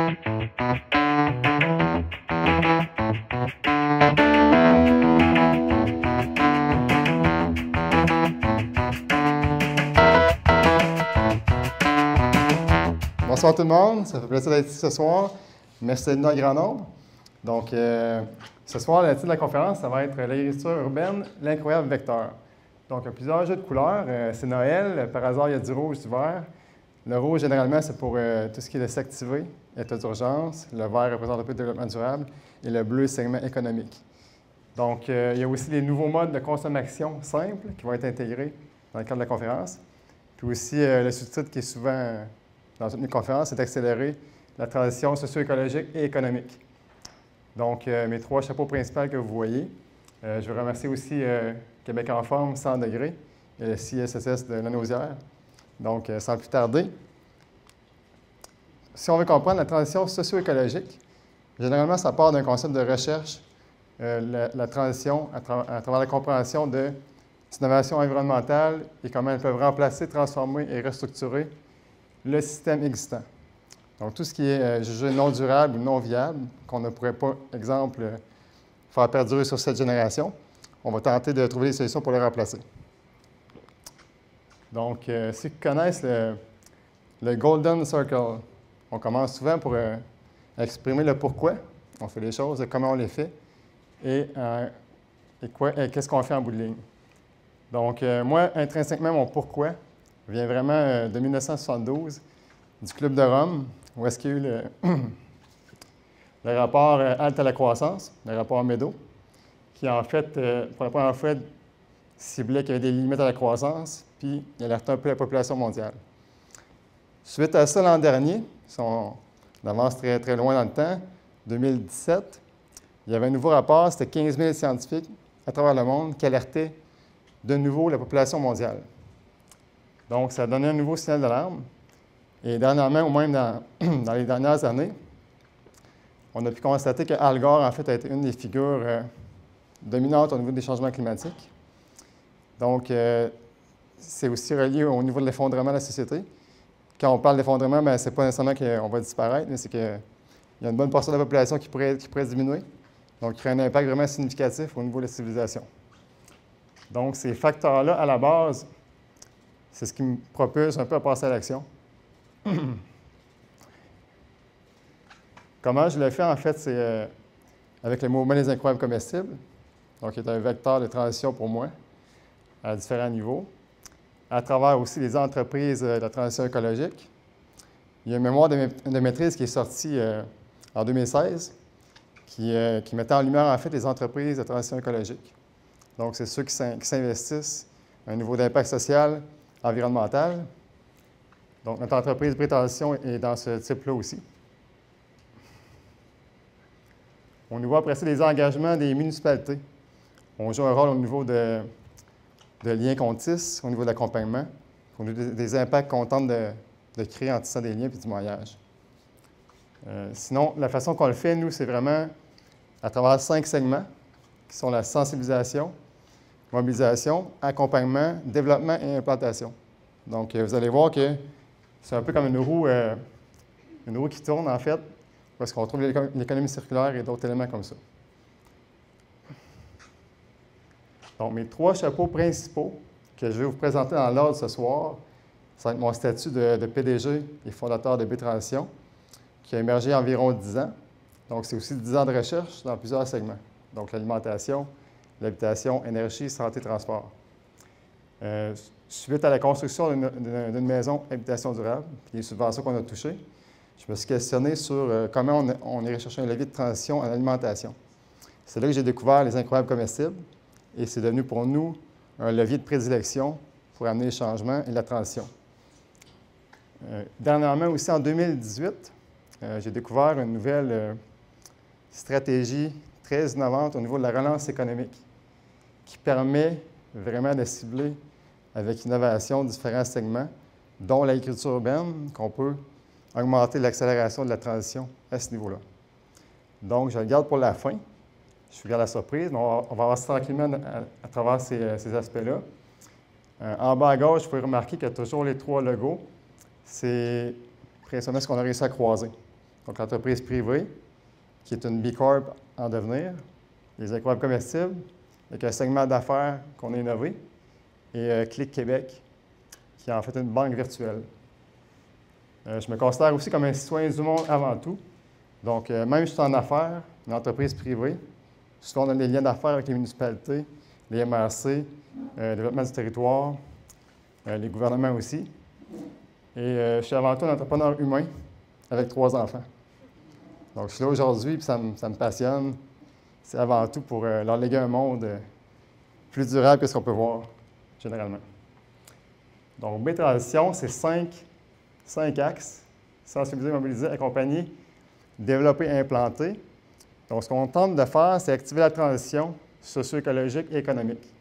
Bonsoir tout le monde, ça fait plaisir d'être ici ce soir. Merci d'être venu en grand nombre. Donc, ce soir, le titre de la conférence, ça va être l'agriculture urbaine, l'incroyable vecteur. Donc, il y a plusieurs jeux de couleurs. C'est Noël, par hasard, il y a du rouge, du vert. Le rouge, généralement, c'est pour tout ce qui est de s'activer, état d'urgence. Le vert représente un peu le développement durable. Et le bleu, segment économique. Donc, il y a aussi les nouveaux modes de consommation simples qui vont être intégrés dans le cadre de la conférence. Puis aussi, le sous-titre qui est souvent dans toutes mes conférences, c'est d'accélérer la transition socio-écologique et économique. Donc, mes trois chapeaux principaux que vous voyez. Je veux remercier aussi Québec en forme, 100 degrés, et le CISSS de Lanaudière. Donc, sans plus tarder, si on veut comprendre la transition socio-écologique, généralement, ça part d'un concept de recherche, la transition à travers la compréhension de l'innovation environnementale et comment elles peuvent remplacer, transformer et restructurer le système existant. Donc, tout ce qui est jugé non durable ou non viable, qu'on ne pourrait pas, exemple, faire perdurer sur cette génération, on va tenter de trouver des solutions pour les remplacer. Donc, ceux qui connaissent le Golden Circle, on commence souvent pour exprimer le pourquoi on fait les choses, comment on les fait et qu'est-ce qu'on fait en bout de ligne. Donc, moi, intrinsèquement, mon pourquoi vient vraiment de 1972, du Club de Rome, où est-ce qu'il y a eu le rapport Halte à la croissance, le rapport Meadow, qui, en fait, pour la première fois, ciblait qu'il y avait des limites à la croissance, puis il alertait un peu la population mondiale. Suite à ça, l'an dernier, si on avance très, très loin dans le temps, 2017, il y avait un nouveau rapport, c'était 15 000 scientifiques à travers le monde qui alertaient de nouveau la population mondiale. Donc, ça a donné un nouveau signal d'alarme. Et dernièrement, ou même dans les dernières années, on a pu constater que Al Gore, en fait, a été une des figures dominantes au niveau des changements climatiques. Donc, c'est aussi relié au niveau de l'effondrement de la société. Quand on parle d'effondrement, ce n'est pas nécessairement qu'on va disparaître, mais c'est qu'il y a une bonne portion de la population qui pourrait diminuer. Donc, il y a un impact vraiment significatif au niveau de la civilisation. Donc, ces facteurs-là, à la base, c'est ce qui me propulse un peu à passer à l'action. Comment je le fais, en fait, c'est avec le mouvement des incroyables comestibles, donc qui est un vecteur de transition pour moi, à différents niveaux, à travers aussi les entreprises de la transition écologique. Il y a un mémoire de maîtrise qui est sorti en 2016, qui mettait en lumière, en fait, les entreprises de transition écologique. Donc, c'est ceux qui s'investissent à un niveau d'impact social, environnemental. Donc, notre entreprise Prétention est dans ce type-là aussi. On nous voit après ça les engagements des municipalités. On joue un rôle au niveau de liens qu'on tisse, au niveau de l'accompagnement, au niveau des impacts qu'on tente de créer en tissant des liens et du maillage. Sinon, la façon qu'on le fait, nous, c'est vraiment à travers 5 segments, qui sont la sensibilisation, mobilisation, accompagnement, développement et implantation. Donc, vous allez voir que c'est un peu comme une roue qui tourne, en fait, parce qu'on trouve l'économie circulaire et d'autres éléments comme ça. Donc, mes 3 chapeaux principaux que je vais vous présenter dans l'ordre ce soir, ça va être mon statut de PDG et fondateur de B-Transition, qui a émergé il y a environ 10 ans. Donc, c'est aussi 10 ans de recherche dans plusieurs segments. Donc, l'alimentation, l'habitation, énergie, santé, transport. Suite à la construction d'une maison habitation durable, puis les subventions qu'on a touchées, je me suis questionné sur comment on irait chercher un levier de transition en alimentation. C'est là que j'ai découvert les incroyables comestibles et c'est devenu pour nous un levier de prédilection pour amener les changements et la transition. Dernièrement aussi, en 2018, j'ai découvert une nouvelle stratégie très innovante au niveau de la relance économique qui permet vraiment de cibler avec innovation différents segments, dont l'agriculture urbaine, qu'on peut augmenter l'accélération de la transition à ce niveau-là. Donc, je le garde pour la fin. Je suis à la surprise, mais on va avancer tranquillement à travers ces aspects-là. En bas à gauche, vous pouvez remarquer qu'il y a toujours les 3 logos. C'est principalement ce qu'on a réussi à croiser. donc l'entreprise privée, qui est une B Corp en devenir, les incroyables comestibles, avec un segment d'affaires qu'on a innové, et Clic Québec, qui est en fait une banque virtuelle. Je me considère aussi comme un citoyen du monde avant tout. Donc, même si je suis en affaires, une entreprise privée, souvent on a des liens d'affaires avec les municipalités, les MRC, le développement du territoire, les gouvernements aussi. Et je suis avant tout un entrepreneur humain avec 3 enfants. Donc, je suis là aujourd'hui et ça me passionne. C'est avant tout pour leur léguer un monde plus durable que ce qu'on peut voir généralement. Donc, B Transition, c'est 5 axes: sensibiliser, mobiliser, accompagner, développer et implanter. Donc, ce qu'on tente de faire, c'est activer la transition socio-écologique et économique.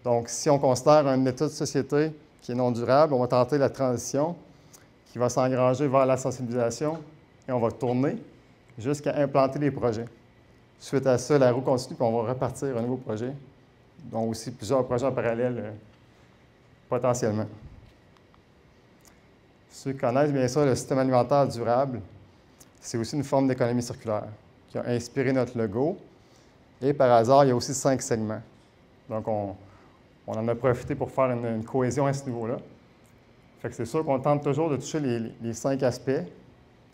Donc, si on considère un état de société qui est non durable, on va tenter la transition qui va s'engranger vers la sensibilisation et on va tourner jusqu'à implanter les projets. Suite à ça, la roue continue, puis on va repartir un nouveau projet, dont aussi plusieurs projets en parallèle potentiellement. Ceux qui connaissent bien sûr le système alimentaire durable, c'est aussi une forme d'économie circulaire qui a inspiré notre logo. Et par hasard, il y a aussi 5 segments. Donc, on en a profité pour faire une cohésion à ce niveau-là. Fait que c'est sûr qu'on tente toujours de toucher les 5 aspects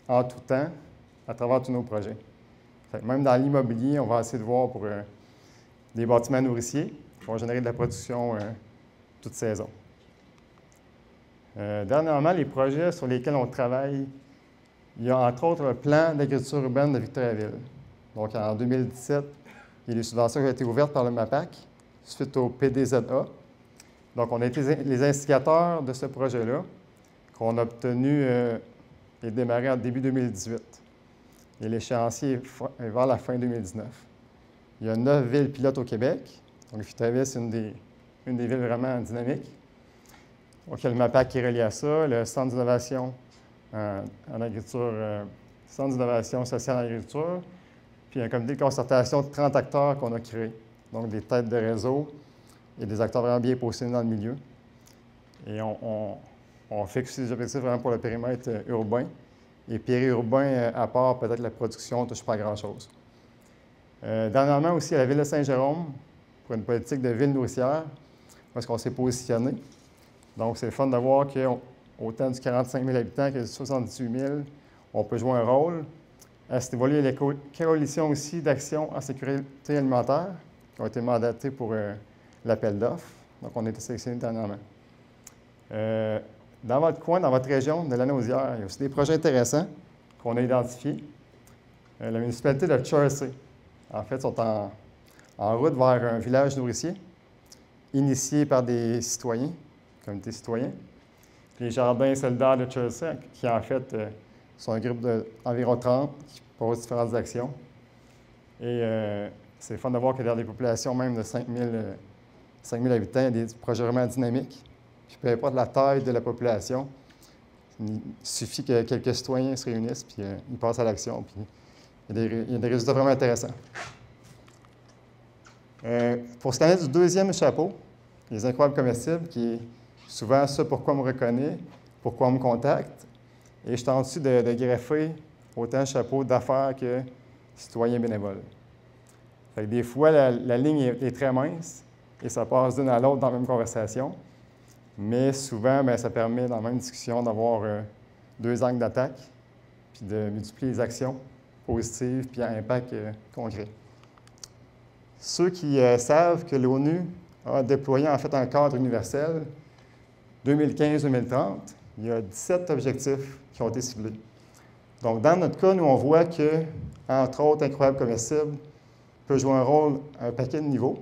en tout temps à travers tous nos projets. Fait que même dans l'immobilier, on va essayer de voir pour des bâtiments nourriciers qui vont générer de la production toute saison. Dernièrement, les projets sur lesquels on travaille, il y a entre autres le plan d'agriculture urbaine de Victoriaville. Donc, en 2017, il y a des subventions qui ont été ouvertes par le MAPAC suite au PDZA. Donc, on a été les instigateurs de ce projet-là, qu'on a obtenu et démarré en début 2018. Et l'échéancier est vers la fin 2019. Il y a 9 villes pilotes au Québec. Donc, Victoriaville, c'est une des villes vraiment dynamiques. Donc, il y a le MAPAC qui est relié à ça, le Centre d'innovation en agriculture, Centre d'innovation sociale en agriculture, puis un comité de concertation de 30 acteurs qu'on a créé. Donc, des têtes de réseau et des acteurs vraiment bien positionnés dans le milieu. Et on fixe des objectifs vraiment pour le périmètre urbain. Et périurbain, à part peut-être la production, ne touche pas à grand-chose. Dernièrement aussi, à la ville de Saint-Jérôme, pour une politique de ville nourricière, où est-ce qu'on s'est positionné. Donc, c'est le fun de voir qu'autant du 45 000 habitants que du 78 000, on peut jouer un rôle. À ce niveau-là, il y a les coalitions aussi d'action en sécurité alimentaire qui ont été mandatées pour l'appel d'offres. Donc, on a été sélectionnés dernièrement. Dans votre coin, dans votre région de la Naudière, il y a aussi des projets intéressants qu'on a identifiés. La municipalité de Chersey, en fait, sont en route vers un village nourricier initié par des citoyens, comité citoyen. Les jardins solidaires de Chersey, qui en fait sont un groupe d'environ 30 qui proposent différentes actions. Et c'est fun de voir que dans des populations même de 5 000 habitants, il y a des projets vraiment dynamiques. Puis peu importe la taille de la population, il suffit que quelques citoyens se réunissent, puis ils passent à l'action, puis il y a des résultats vraiment intéressants. Pour ce qui en est du deuxième chapeau, les incroyables comestibles, qui est souvent ça pourquoi on me reconnaît, pourquoi on me contacte, et je tente aussi de greffer autant chapeau d'affaires que citoyen bénévole. Fait que des fois, la ligne est très mince et ça passe d'une à l'autre dans la même conversation. Mais souvent, bien, ça permet, dans la même discussion, d'avoir 2 angles d'attaque, puis de multiplier les actions positives, puis à impact concret. Ceux qui savent que l'ONU a déployé en fait un cadre universel 2015-2030, il y a 17 objectifs qui ont été ciblés. Donc, dans notre cas, nous, on voit que, entre autres, Incroyable Comestible peut jouer un rôle à un paquet de niveaux.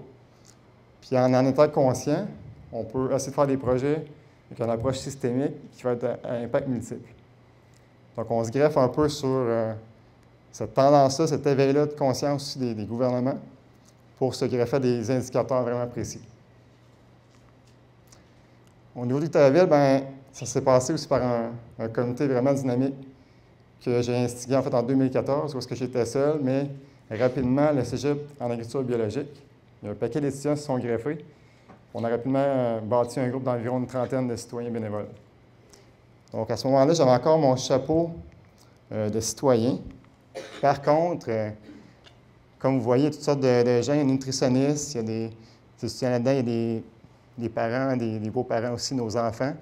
Puis en étant conscient, on peut essayer de faire des projets avec une approche systémique qui va être à impact multiple. Donc, on se greffe un peu sur cette tendance-là, cet éveil-là de conscience aussi des gouvernements pour se greffer à des indicateurs vraiment précis. Au niveau du Victoriaville, bien, ça s'est passé aussi par un comité vraiment dynamique que j'ai instigé en fait en 2014, où est-ce que j'étais seul, mais rapidement, le Cégep en agriculture biologique, il y a un paquet d'étudiants qui se sont greffés. On a rapidement bâti un groupe d'environ une trentaine de citoyens bénévoles. Donc, à ce moment-là, j'avais encore mon chapeau de citoyens. Par contre, comme vous voyez, toutes sortes de gens, il y a des nutritionnistes, il y a des étudiants là-dedans, il y a des parents, des beaux-parents aussi, nos enfants.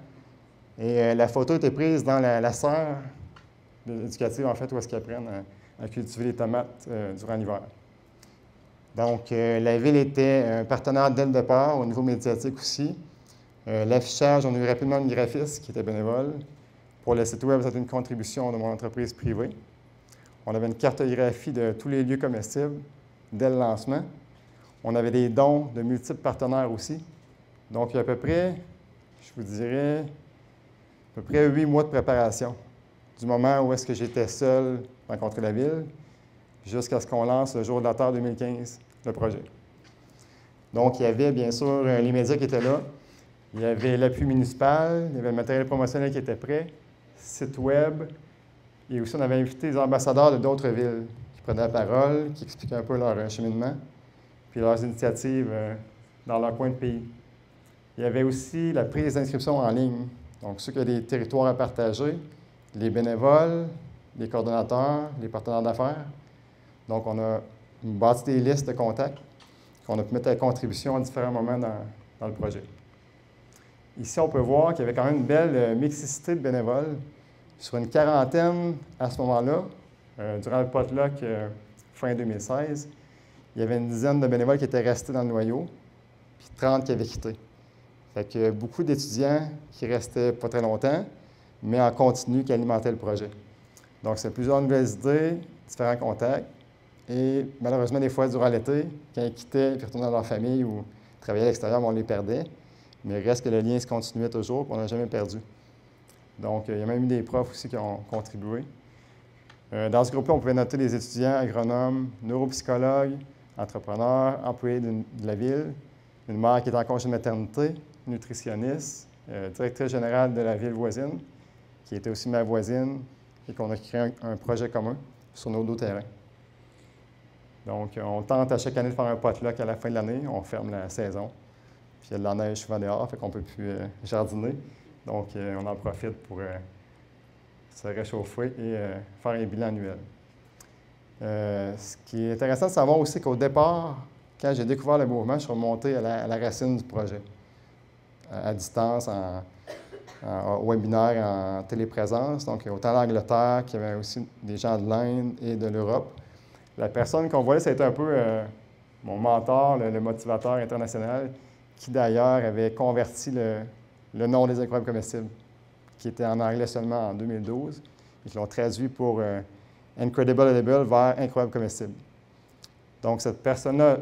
Et la photo était prise dans la serre éducative, en fait, où est-ce qu'ils apprennent à cultiver les tomates durant l'hiver. Donc, la ville était un partenaire dès le départ, au niveau médiatique aussi. L'affichage, on a eu rapidement une graphiste qui était bénévole. Pour le site web, c'était une contribution de mon entreprise privée. On avait une cartographie de tous les lieux comestibles dès le lancement. On avait des dons de multiples partenaires aussi. Donc, il y a à peu près, je vous dirais, à peu près 8 mois de préparation, du moment où est-ce que j'étais seul à rencontrer la ville, jusqu'à ce qu'on lance le jour de la Terre 2015, le projet. Donc, il y avait bien sûr les médias qui étaient là, il y avait l'appui municipal, il y avait le matériel promotionnel qui était prêt, site web, et aussi on avait invité des ambassadeurs de d'autres villes qui prenaient la parole, qui expliquaient un peu leur cheminement, puis leurs initiatives dans leur coin de pays. Il y avait aussi la prise d'inscription en ligne. Donc, ceux qui ont des territoires à partager, les bénévoles, les coordonnateurs, les partenaires d'affaires. Donc, on a bâti des listes de contacts qu'on a pu mettre à contribution à différents moments dans le projet. Ici, on peut voir qu'il y avait quand même une belle mixité de bénévoles. Sur une quarantaine à ce moment-là, durant le potluck fin 2016, il y avait une dizaine de bénévoles qui étaient restés dans le noyau, puis 30 qui avaient quitté. Fait que beaucoup d'étudiants qui restaient pas très longtemps, mais en continu qui alimentaient le projet. Donc, c'est plusieurs nouvelles idées, différents contacts. Et malheureusement, des fois, durant l'été, quand ils quittaient et retournaient dans leur famille ou travaillaient à l'extérieur, on les perdait. Mais il reste que le lien se continuait toujours, et on n'a jamais perdu. Donc, il y a même eu des profs aussi qui ont contribué. Dans ce groupe-là, on pouvait noter des étudiants, agronomes, neuropsychologues, entrepreneurs, employés de la ville, une mère qui est en congé de maternité, nutritionniste, directrice générale de la ville voisine, qui était aussi ma voisine, et qu'on a créé un projet commun sur nos deux terrains. Donc, on tente à chaque année de faire un potluck à la fin de l'année. On ferme la saison. Puis il y a de la neige souvent dehors, fait qu'on ne peut plus jardiner. Donc, on en profite pour se réchauffer et faire un bilan annuel. Ce qui est intéressant de savoir aussi qu'au départ, quand j'ai découvert le mouvement, je suis remonté à la racine du projet. À distance, en webinaire, en téléprésence. Donc, autant l'Angleterre qu'il y avait aussi des gens de l'Inde et de l'Europe. La personne qu'on voyait, c'était un peu mon mentor, le motivateur international, qui d'ailleurs avait converti le nom des incroyables comestibles, qui était en anglais seulement en 2012, et qui l'ont traduit pour Incredible Edible vers Incroyable comestible. Donc, cette personne-là a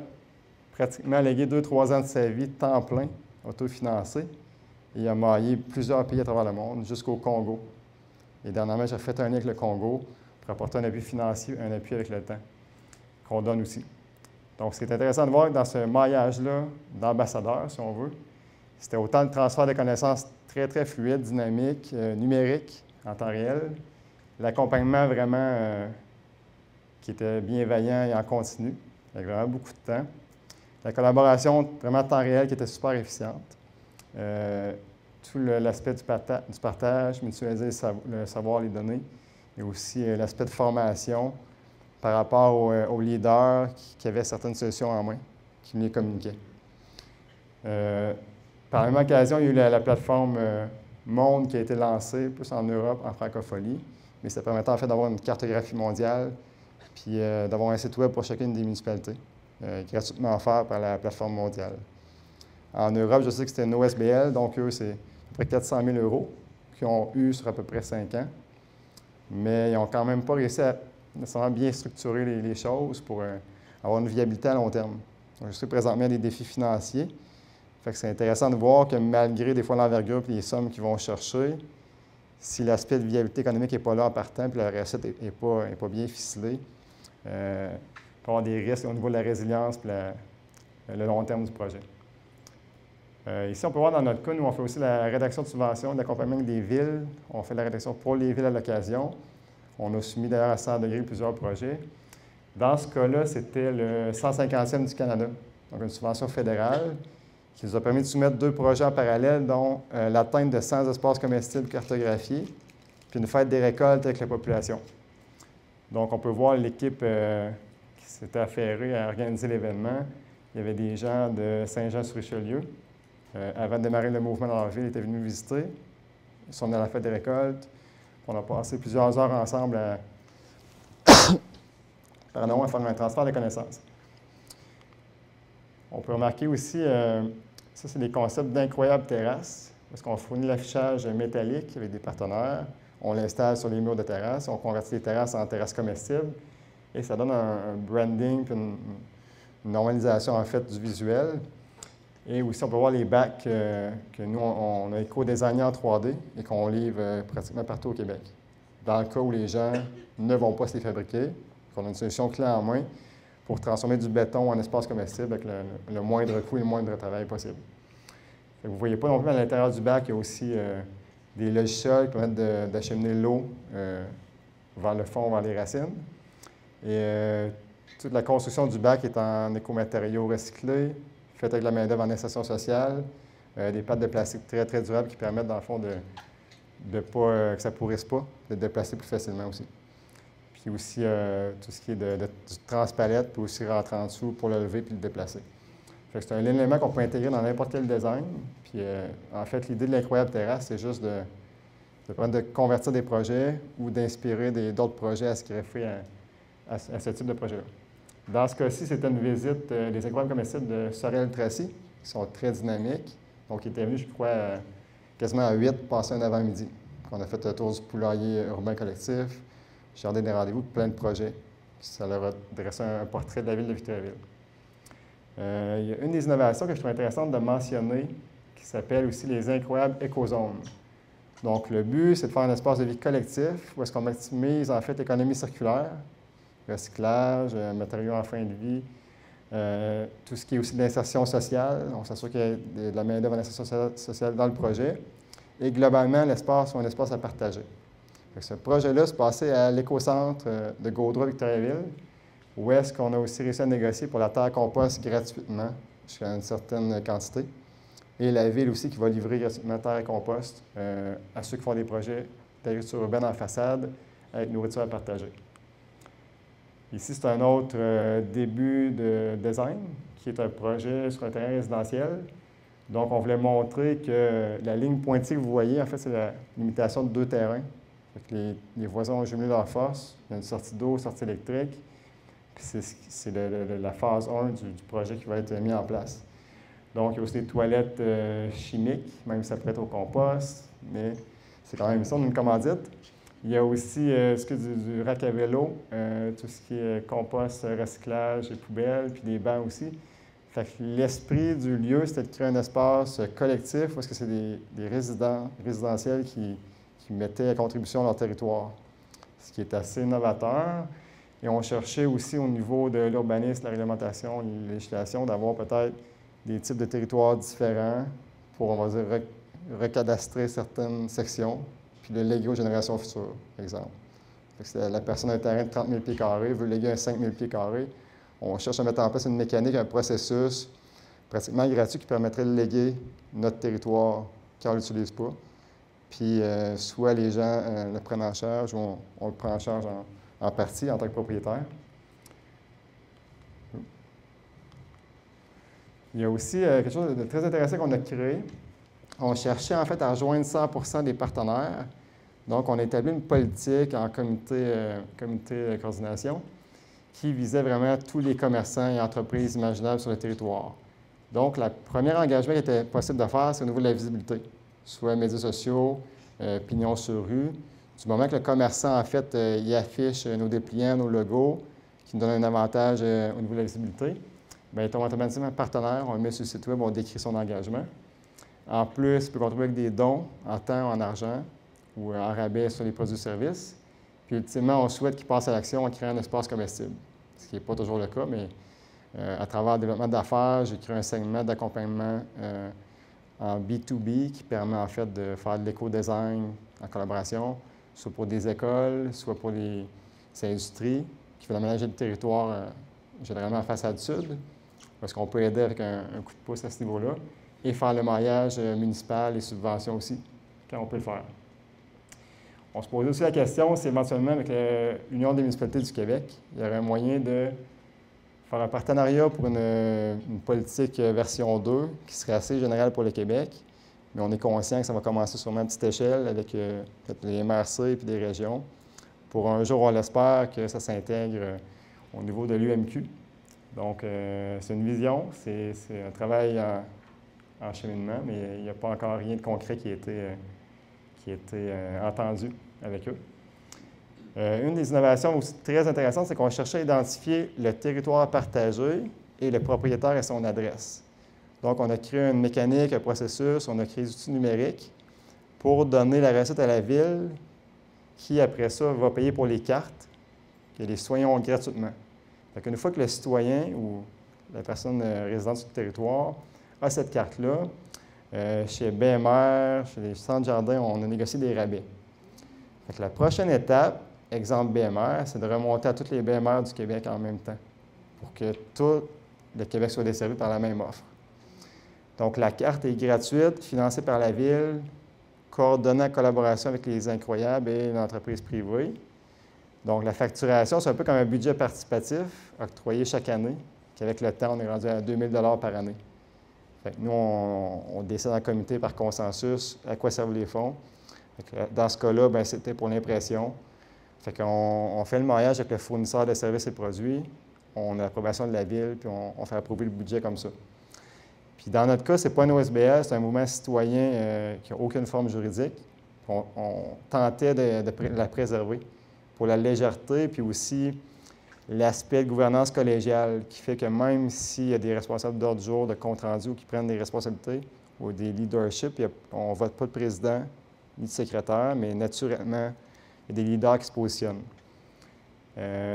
pratiquement légué 2-3 ans de sa vie, temps plein, autofinancé, et il a maillé plusieurs pays à travers le monde, jusqu'au Congo. Et dernièrement, j'ai fait un lien avec le Congo pour apporter un appui financier, un appui avec le temps, qu'on donne aussi. Donc, ce qui est intéressant de voir que dans ce maillage-là d'ambassadeurs, si on veut, c'était autant le transfert de connaissances très, très fluide, dynamique, numérique, en temps réel, l'accompagnement vraiment qui était bienveillant et en continu, avec vraiment beaucoup de temps, la collaboration vraiment en temps réel qui était super efficiente, tout l'aspect du partage, mutualiser le savoir, les données, et aussi l'aspect de formation par rapport aux leaders qui avaient certaines solutions en main, qui venaient communiquer. Par la même occasion, il y a eu la plateforme Monde qui a été lancée, plus en Europe, en francophonie, mais ça permettait en fait d'avoir une cartographie mondiale, puis d'avoir un site web pour chacune des municipalités, gratuitement offert par la plateforme mondiale. En Europe, je sais que c'était NoSBL, donc eux, c'est à peu près 400 000 € qu'ils ont eu sur à peu près 5 ans, mais ils n'ont quand même pas réussi à nécessairement bien structurer les choses pour avoir une viabilité à long terme. Donc, je sais présentement des défis financiers. Fait que c'est intéressant de voir que malgré des fois l'envergure et les sommes qu'ils vont chercher, si l'aspect de viabilité économique n'est pas là en partant, puis la recette n'est pas bien ficelée, il peut y avoir des risques au niveau de la résilience et le long terme du projet. Ici, on peut voir dans notre cas, nous, on fait aussi la rédaction de subventions, l'accompagnement des villes. On fait la rédaction pour les villes à l'occasion. On a soumis d'ailleurs à 100 degrés plusieurs projets. Dans ce cas-là, c'était le 150e du Canada, donc une subvention fédérale qui nous a permis de soumettre 2 projets en parallèle, dont l'atteinte de 100 espaces comestibles cartographiés, puis une fête des récoltes avec la population. Donc, on peut voir l'équipe qui s'était affairée à organiser l'événement. Il y avait des gens de Saint-Jean-sur-Richelieu. Avant de démarrer le mouvement dans leur ville, ils étaient venus visiter. Ils sont dans la fête des récoltes. On a passé plusieurs heures ensemble à faire un transfert de connaissances. On peut remarquer aussi, ça c'est des concepts d'incroyables terrasses, parce qu'on fournit l'affichage métallique avec des partenaires, on l'installe sur les murs de terrasse, on convertit les terrasses en terrasses comestibles, et ça donne un branding puis une normalisation en fait du visuel. Et aussi, on peut voir les bacs que nous, on a éco-designés en 3D et qu'on livre pratiquement partout au Québec. Dans le cas où les gens ne vont pas se les fabriquer, on a une solution clé en main pour transformer du béton en espace comestible avec le moindre coût et le moindre travail possible. Vous ne voyez pas non plus à l'intérieur du bac, il y a aussi des logiciels qui permettent d'acheminer l'eau vers le fond, vers les racines. Et toute la construction du bac est en écomatériaux recyclés, faite avec de la main-d'œuvre en insertion sociale, des pattes de plastique très, très durables qui permettent, dans le fond, que ça ne pourrisse pas, de déplacer plus facilement aussi. Puis aussi, tout ce qui est du transpalette peut aussi rentrer en dessous pour le lever puis le déplacer. C'est un élément qu'on peut intégrer dans n'importe quel design. Puis, en fait, l'idée de l'incroyable terrasse, c'est juste de convertir des projets ou d'inspirer d'autres projets à se greffer à ce type de projet-là. Dans ce cas-ci, c'était une visite des incroyables comestibles de Sorel-Tracy, qui sont très dynamiques. Donc, ils étaient venus, je crois, quasiment à 8, passer un avant-midi. On a fait le tour du poulailler urbain collectif, jardin des rendez-vous, plein de projets. Puis ça leur a dressé un portrait de la ville de Victoriaville. Il y a une des innovations que je trouve intéressante de mentionner, qui s'appelle aussi les incroyables écozones. Donc, le but, c'est de faire un espace de vie collectif où est-ce qu'on maximise, en fait, l'économie circulaire, recyclage, matériaux en fin de vie, tout ce qui est aussi de l'insertion sociale. On s'assure qu'il y a de la main-d'œuvre en insertion sociale dans le projet. Et globalement, l'espace, c'est un espace à partager. Ce projet-là se passait à l'écocentre de Gaudroy-Victoriaville, où est-ce qu'on a aussi réussi à négocier pour la terre compost gratuitement, jusqu'à une certaine quantité. Et la ville aussi qui va livrer gratuitement terre et compost à ceux qui font des projets d'agriculture urbaine en façade avec nourriture à partager. Ici, c'est un autre début de design, qui est un projet sur un terrain résidentiel. Donc, on voulait montrer que la ligne pointillée que vous voyez, en fait, c'est la limitation de 2 terrains. Les voisins ont jumelé leurs forces. Il y a une sortie d'eau, sortie électrique. Puis c'est la phase 1 du projet qui va être mis en place. Donc, il y a aussi des toilettes chimiques, même si ça peut être au compost, mais c'est quand même ça, une commandite. Il y a aussi du rack à vélo, tout ce qui est compost, recyclage et poubelles, puis des bancs aussi. Fait que l'esprit du lieu, c'était de créer un espace collectif parce que c'est des résidentiels qui mettaient à contribution leur territoire, ce qui est assez novateur. Et on cherchait aussi au niveau de l'urbanisme, la réglementation, la législation, d'avoir peut-être des types de territoires différents pour, on va dire, recadastrer certaines sections, puis le léguer aux générations futures, par exemple. La personne a un terrain de 30 000 pieds carrés, veut léguer un 5 000 pieds carrés. On cherche à mettre en place une mécanique, un processus pratiquement gratuit qui permettrait de léguer notre territoire quand on ne l'utilise pas. Puis, soit les gens le prennent en charge ou on le prend en charge en partie en tant que propriétaire. Il y a aussi quelque chose de très intéressant qu'on a créé. On cherchait en fait à rejoindre 100% des partenaires. Donc, on a établi une politique en comité de coordination qui visait vraiment tous les commerçants et entreprises imaginables sur le territoire. Donc, le premier engagement qui était possible de faire, c'est au niveau de la visibilité, soit médias sociaux, pignons sur rue. Du moment que le commerçant, en fait, y affiche nos dépliants, nos logos, qui nous donnent un avantage au niveau de la visibilité, bien, il tombe automatiquement partenaire, on le met sur le site web, on décrit son engagement. En plus, il peut contribuer avec des dons en temps, en argent ou en rabais sur les produits et services. Puis, ultimement, on souhaite qu'il passe à l'action en créant un espace comestible, ce qui n'est pas toujours le cas, mais à travers le développement d'affaires, j'ai créé un segment d'accompagnement en B2B qui permet en fait de faire de l'éco-design en collaboration, soit pour des écoles, soit pour les industries qui veulent aménager le territoire généralement en façade sud, parce qu'on peut aider avec un coup de pouce à ce niveau-là, et faire le maillage municipal et subventions aussi, quand on peut le faire. On se posait aussi la question si éventuellement, avec l'Union des municipalités du Québec, il y aurait un moyen de faire un partenariat pour une politique version 2 qui serait assez générale pour le Québec. Mais on est conscient que ça va commencer sûrement à petite échelle avec peut-être les MRC et puis des régions. Pour un jour, on l'espère que ça s'intègre au niveau de l'UMQ. Donc, c'est une vision, c'est un travail en cheminement, mais il n'y a pas encore rien de concret qui a été entendu avec eux. Une des innovations aussi très intéressantes, c'est qu'on cherchait à identifier le territoire partagé et le propriétaire et son adresse. Donc, on a créé une mécanique, un processus, on a créé des outils numériques pour donner la recette à la ville qui, après ça, va payer pour les cartes que les citoyens ont gratuitement. Donc, une fois que le citoyen ou la personne résidente sur le territoire a cette carte-là, chez BMR, chez les centres jardins, on a négocié des rabais. Donc, la prochaine étape, exemple BMR, c'est de remonter à toutes les BMR du Québec en même temps pour que tout le Québec soit desservi par la même offre. Donc, la carte est gratuite, financée par la Ville, coordonnée en collaboration avec les Incroyables et l'entreprise privée. Donc, la facturation, c'est un peu comme un budget participatif octroyé chaque année, qu'avec le temps, on est rendu à 2 000 par année. Fait que nous, on décide en comité par consensus à quoi servent les fonds. Dans ce cas-là, bien, c'était pour l'impression. Fait qu'on fait le maillage avec le fournisseur de services et produits, on a l'approbation de la Ville, puis on fait approuver le budget comme ça. Puis dans notre cas, ce n'est pas un OSBL, c'est un mouvement citoyen qui n'a aucune forme juridique. On tentait de la préserver pour la légèreté, puis aussi l'aspect de gouvernance collégiale qui fait que même s'il y a des responsables d'ordre du jour, de compte rendu ou qui prennent des responsabilités ou des leaderships, on ne vote pas de président ni de secrétaire, mais naturellement, il y a des leaders qui se positionnent.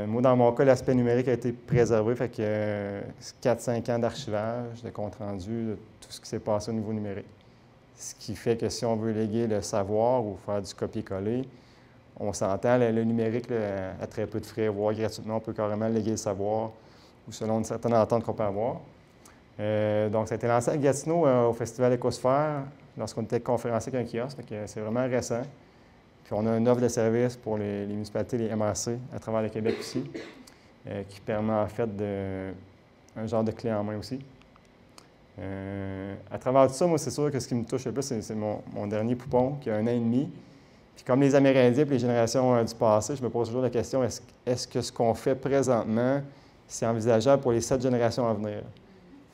Moi, dans mon cas, l'aspect numérique a été préservé, fait que 4-5 ans d'archivage, de compte rendu, de tout ce qui s'est passé au niveau numérique. Ce qui fait que si on veut léguer le savoir ou faire du copier-coller, on s'entend, le numérique là, à très peu de frais, voire gratuitement, on peut carrément léguer le savoir ou selon une certaine entente qu'on peut avoir. Donc, ça a été lancé à Gatineau au Festival Écosphère lorsqu'on était conférencier avec un kiosque, donc c'est vraiment récent. Puis on a une offre de service pour les municipalités, les MRC, à travers le Québec aussi, qui permet en fait un genre de clé en main aussi. À travers tout ça, moi, c'est sûr que ce qui me touche le plus, c'est mon dernier poupon, qui a 1 an et demi. Puis comme les Amérindiens et les générations du passé, je me pose toujours la question, est-ce que ce qu'on fait présentement, c'est envisageable pour les 7 générations à venir?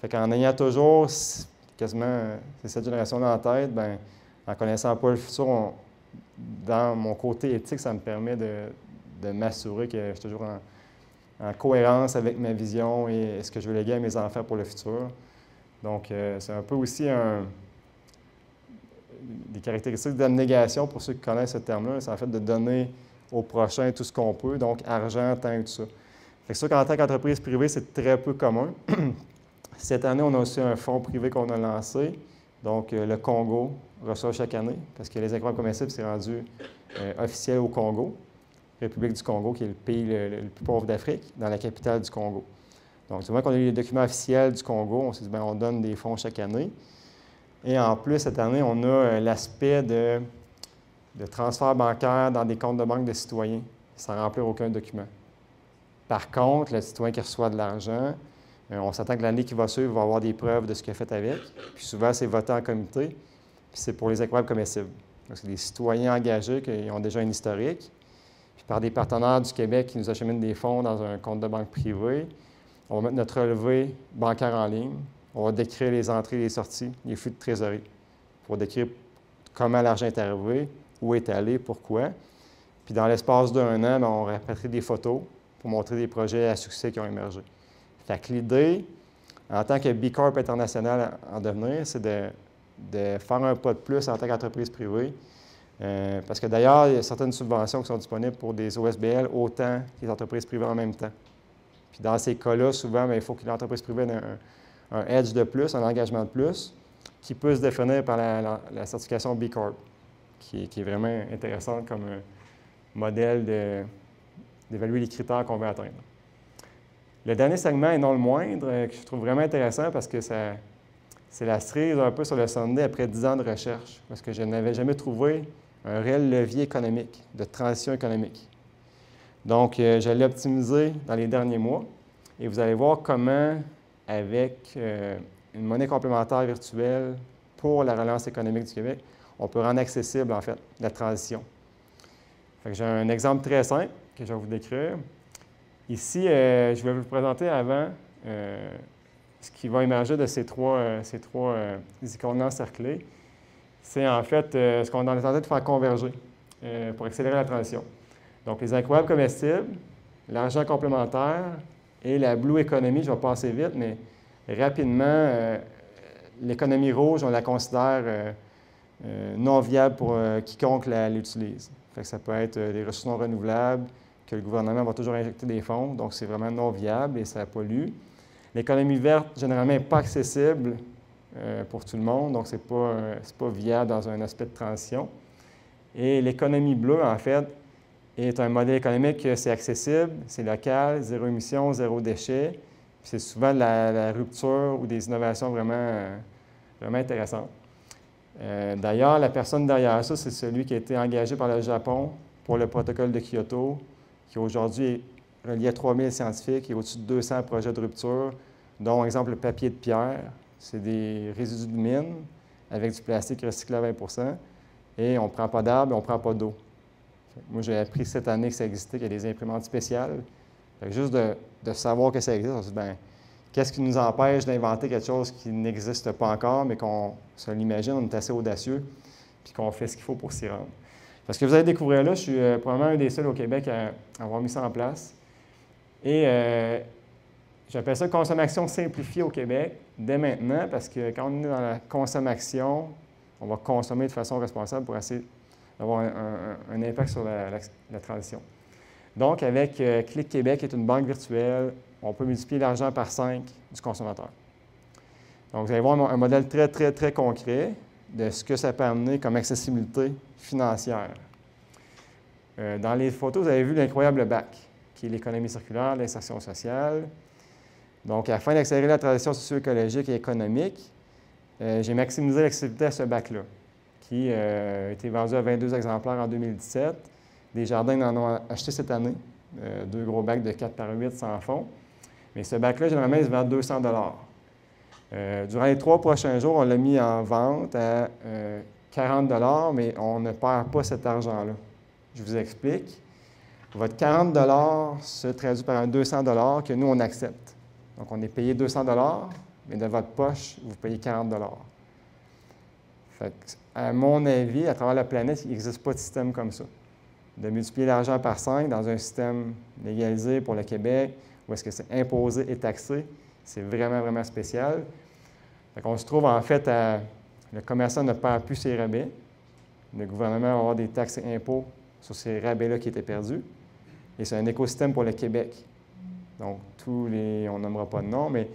Fait qu'en ayant toujours quasiment ces 7 générations-là en tête, bien, en connaissant pas le futur, dans mon côté éthique, ça me permet de m'assurer que je suis toujours en cohérence avec ma vision et ce que je veux léguer à mes enfants pour le futur. Donc, c'est un peu aussi des caractéristiques d'abnégation pour ceux qui connaissent ce terme-là. C'est en fait de donner au prochain tout ce qu'on peut, donc argent, temps et tout ça. Fait que sûr qu'en tant qu'entreprise privée, c'est très peu commun. Cette année, on a aussi un fonds privé qu'on a lancé. Donc, le Congo reçoit chaque année, parce que les incroyables comestibles, c'est rendu officiel au Congo, République du Congo, qui est le pays le plus pauvre d'Afrique, dans la capitale du Congo. Donc, c'est vrai qu'on a eu les documents officiels du Congo, on s'est dit, bien, on donne des fonds chaque année. Et en plus, cette année, on a l'aspect de transfert bancaire dans des comptes de banque de citoyens, sans remplir aucun document. Par contre, le citoyen qui reçoit de l'argent, on s'attend que l'année qui va suivre, il va avoir des preuves de ce qu'il a fait avec. Puis souvent, c'est voté en comité, puis c'est pour les incroyables comestibles. Donc, c'est des citoyens engagés qui ont déjà un historique. Puis par des partenaires du Québec qui nous acheminent des fonds dans un compte de banque privé, on va mettre notre relevé bancaire en ligne. On va décrire les entrées et les sorties, les flux de trésorerie. Pour décrire comment l'argent est arrivé, où est allé, pourquoi. Puis dans l'espace d'1 an, bien, on rapatrie des photos pour montrer des projets à succès qui ont émergé. Fait que l'idée, en tant que B Corp international en devenir, c'est de faire un pas de plus en tant qu'entreprise privée. Parce que d'ailleurs, il y a certaines subventions qui sont disponibles pour des OSBL autant que les entreprises privées en même temps. Puis dans ces cas-là, souvent, bien, il faut que l'entreprise privée ait un edge de plus, un engagement de plus, qui peut se définir par la certification B Corp, qui est vraiment intéressante comme modèle d'évaluer les critères qu'on veut atteindre. Le dernier segment, et non le moindre, que je trouve vraiment intéressant parce que c'est la cerise un peu sur le sundae après 10 ans de recherche. Parce que je n'avais jamais trouvé un réel levier économique, de transition économique. Donc, je l'ai optimisé dans les derniers mois et vous allez voir comment, avec une monnaie complémentaire virtuelle pour la relance économique du Québec, on peut rendre accessible, en fait, la transition. J'ai un exemple très simple que je vais vous décrire. Ici, je vais vous présenter avant ce qui va émerger de ces trois icônes encerclées. C'est en fait ce qu'on est en train de faire converger pour accélérer la transition. Donc, les incroyables comestibles, l'argent complémentaire et la Blue Economy, je vais passer vite, mais rapidement, l'économie rouge, on la considère non viable pour quiconque l'utilise. Ça peut être des ressources non renouvelables, que le gouvernement va toujours injecter des fonds, donc c'est vraiment non viable et ça pollue. L'économie verte, généralement, n'est pas accessible pour tout le monde, donc ce n'est pas viable dans un aspect de transition. Et l'économie bleue, en fait, est un modèle économique que c'est accessible, c'est local, zéro émission, zéro déchet. C'est souvent la rupture ou des innovations vraiment intéressantes. D'ailleurs, la personne derrière ça, c'est celui qui a été engagé par le Japon pour le protocole de Kyoto, qui aujourd'hui est relié à 3000 scientifiques et au-dessus de 200 projets de rupture, dont, par exemple, le papier de pierre. C'est des résidus de mine avec du plastique recyclé à 20 et on ne prend pas d'arbre et on ne prend pas d'eau. Moi, j'ai appris cette année que ça existait, qu'il y a des imprimantes spéciales. Juste de savoir que ça existe, on se dit, bien, qu'est-ce qui nous empêche d'inventer quelque chose qui n'existe pas encore, mais qu'on se l'imagine, on est assez audacieux, puis qu'on fait ce qu'il faut pour s'y rendre. Parce que vous allez découvrir là, je suis probablement un des seuls au Québec à avoir mis ça en place. Et j'appelle ça consommation simplifiée au Québec, dès maintenant, parce que quand on est dans la consommation, on va consommer de façon responsable pour essayer d'avoir un impact sur la transition. Donc, avec Clic Québec, qui est une banque virtuelle, on peut multiplier l'argent par 5 du consommateur. Donc, vous allez voir un modèle très, très, très concret de ce que ça peut amener comme accessibilité financière. Dans les photos, vous avez vu l'incroyable bac, qui est l'économie circulaire, l'insertion sociale. Donc, afin d'accélérer la transition socio-écologique et économique, j'ai maximisé l'accessibilité à ce bac-là, qui a été vendu à 22 exemplaires en 2017. Des jardins en ont acheté cette année, 2 gros bacs de 4 par 8 sans fond. Mais ce bac-là, généralement, il se vend 200 durant les 3 prochains jours, on l'a mis en vente à 40 mais on ne perd pas cet argent-là. Je vous explique. Votre 40 se traduit par un 200 que nous, on accepte. Donc, on est payé 200 mais de votre poche, vous payez 40 Fait que, à mon avis, à travers la planète, il n'existe pas de système comme ça. De multiplier l'argent par 5 dans un système légalisé pour le Québec, où est-ce que c'est imposé et taxé, c'est vraiment, vraiment spécial. Fait qu'on se trouve en fait le commerçant ne perd plus ses rabais. Le gouvernement va avoir des taxes et impôts sur ces rabais-là qui étaient perdus. Et c'est un écosystème pour le Québec. Donc, on nommera pas de nom, mais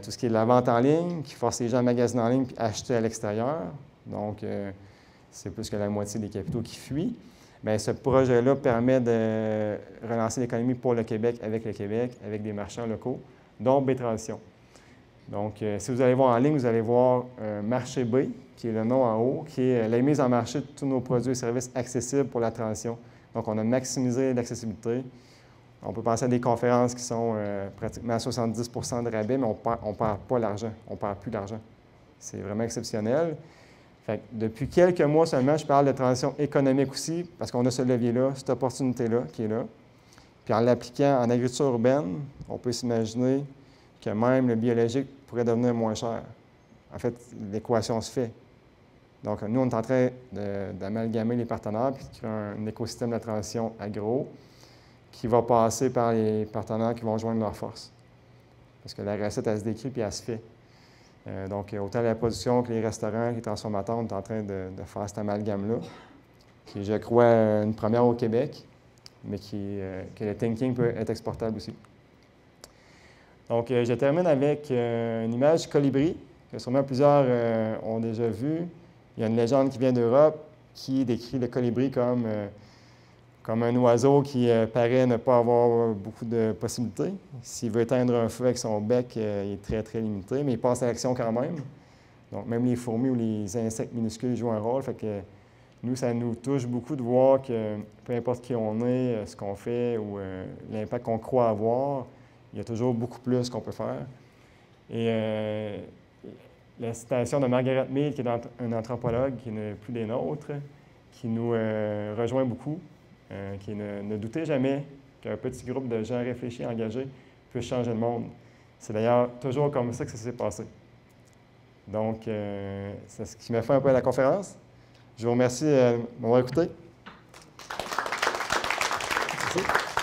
tout ce qui est de la vente en ligne, qui force les gens à magasiner en ligne puis acheter à l'extérieur. Donc, c'est plus que la moitié des capitaux qui fuient. Bien, ce projet-là permet de relancer l'économie pour le Québec, avec des marchands locaux, dont B-Transition. Donc, si vous allez voir en ligne, vous allez voir Marché B, qui est le nom en haut, qui est la mise en marché de tous nos produits et services accessibles pour la transition. Donc, on a maximisé l'accessibilité. On peut penser à des conférences qui sont pratiquement à 70 de rabais, mais on ne perd pas l'argent, on ne perd plus d'argent. C'est vraiment exceptionnel. Fait que depuis quelques mois seulement, je parle de transition économique aussi, parce qu'on a ce levier-là, cette opportunité-là qui est là. Puis en l'appliquant en agriculture urbaine, on peut s'imaginer que même le biologique pourrait devenir moins cher. En fait, l'équation se fait. Donc, nous, on est en train d'amalgamer les partenaires puis de créer un écosystème de transition agro qui va passer par les partenaires qui vont joindre leurs forces. Parce que la recette, elle se décrit puis elle se fait. Donc, autant la production que les restaurants, les transformateurs, on est en train de faire cet amalgame-là, qui est, je crois, une première au Québec, mais que le thinking peut être exportable aussi. Donc, je termine avec une image colibri, que sûrement plusieurs ont déjà vue. Il y a une légende qui vient d'Europe qui décrit le colibri comme un oiseau qui paraît ne pas avoir beaucoup de possibilités. S'il veut éteindre un feu avec son bec, il est très, très limité, mais il passe à l'action quand même. Donc, même les fourmis ou les insectes minuscules jouent un rôle. Fait que Nous, ça nous touche beaucoup de voir que peu importe qui on est, ce qu'on fait ou l'impact qu'on croit avoir, il y a toujours beaucoup plus qu'on peut faire. Et la citation de Margaret Mead, qui est une anthropologue qui n'est plus des nôtres, qui nous rejoint beaucoup, qui ne doutez jamais qu'un petit groupe de gens réfléchis, engagés, peut changer le monde. C'est d'ailleurs toujours comme ça que ça s'est passé. Donc, c'est ce qui m'a fait un peu à la conférence. Je vous remercie de m'avoir écouté. Merci.